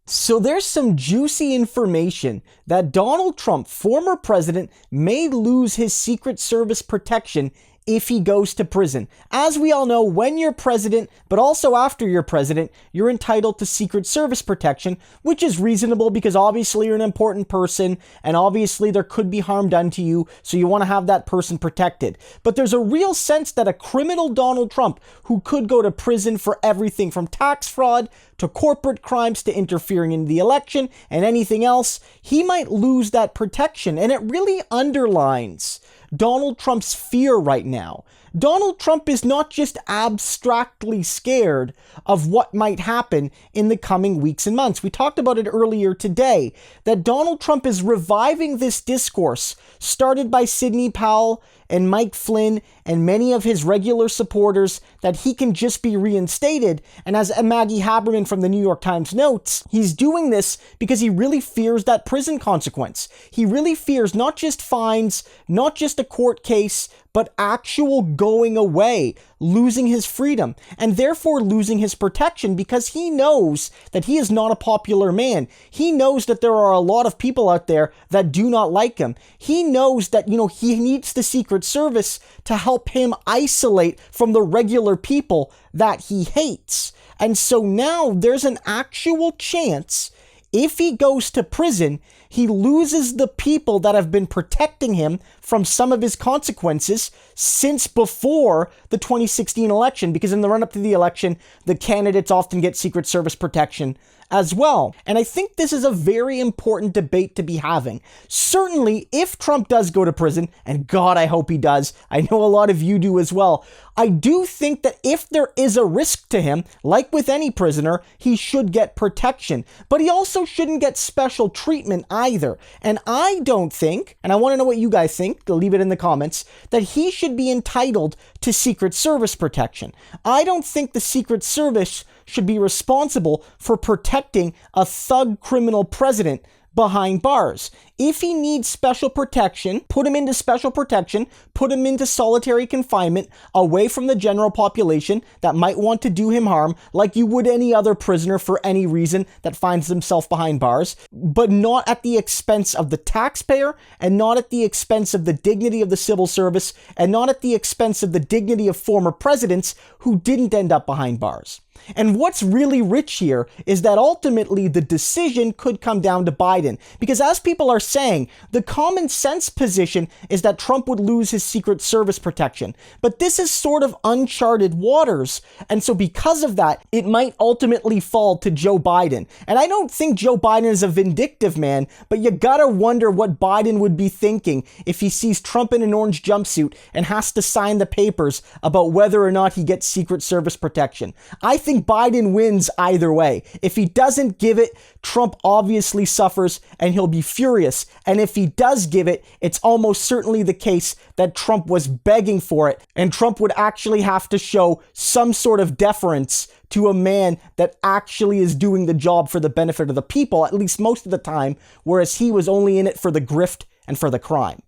So there's some juicy information that Donald Trump, former president, may lose his Secret Service protection if he goes to prison. As we all know, when you're president, but also after you're president, you're entitled to Secret Service protection, which is reasonable because obviously you're an important person and obviously there could be harm done to you, so you want to have that person protected. But there's a real sense that a criminal Donald Trump, who could go to prison for everything from tax fraud to corporate crimes to interfering in the election and anything else, he might lose that protection. And it really underlines Donald Trump's fear right now. Donald Trump is not just abstractly scared of what might happen in the coming weeks and months. We talked about it earlier today, that Donald Trump is reviving this discourse started by Sidney Powell and Mike Flynn and many of his regular supporters, that he can just be reinstated. And as Maggie Haberman from the New York Times notes, he's doing this because he really fears that prison consequence. He really fears not just fines, not just a court case, but actual going away, losing his freedom, and therefore losing his protection, because he knows that he is not a popular man. He knows that there are a lot of people out there that do not like him. He knows that, he needs the Secret Service to help him isolate from the regular people that he hates. And so now there's an actual chance, if he goes to prison, he loses the people that have been protecting him from some of his consequences since before the 2016 election, because in the run-up to the election, the candidates often get Secret Service protection as well. And I think this is a very important debate to be having. Certainly, if Trump does go to prison, and God, I hope he does, I know a lot of you do as well, I do think that if there is a risk to him, like with any prisoner, he should get protection. But he also shouldn't get special treatment either. And I don't think, and I want to know what you guys think, leave it in the comments, that he should be entitled to Secret Service protection. I don't think the Secret Service should be responsible for protecting a thug criminal president behind bars. If he needs special protection, put him into special protection, put him into solitary confinement away from the general population that might want to do him harm, like you would any other prisoner for any reason that finds himself behind bars, but not at the expense of the taxpayer, and not at the expense of the dignity of the civil service, and not at the expense of the dignity of former presidents who didn't end up behind bars. And what's really rich here is that ultimately the decision could come down to Biden, because as people are saying, the common sense position is that Trump would lose his Secret Service protection. But this is sort of uncharted waters. And so because of that, it might ultimately fall to Joe Biden. And I don't think Joe Biden is a vindictive man, but you gotta wonder what Biden would be thinking if he sees Trump in an orange jumpsuit and has to sign the papers about whether or not he gets Secret Service protection. I think Biden wins either way. If he doesn't give it, Trump obviously suffers and he'll be furious. And if he does give it, it's almost certainly the case that Trump was begging for it, and Trump would actually have to show some sort of deference to a man that actually is doing the job for the benefit of the people, at least most of the time, whereas he was only in it for the grift and for the crime.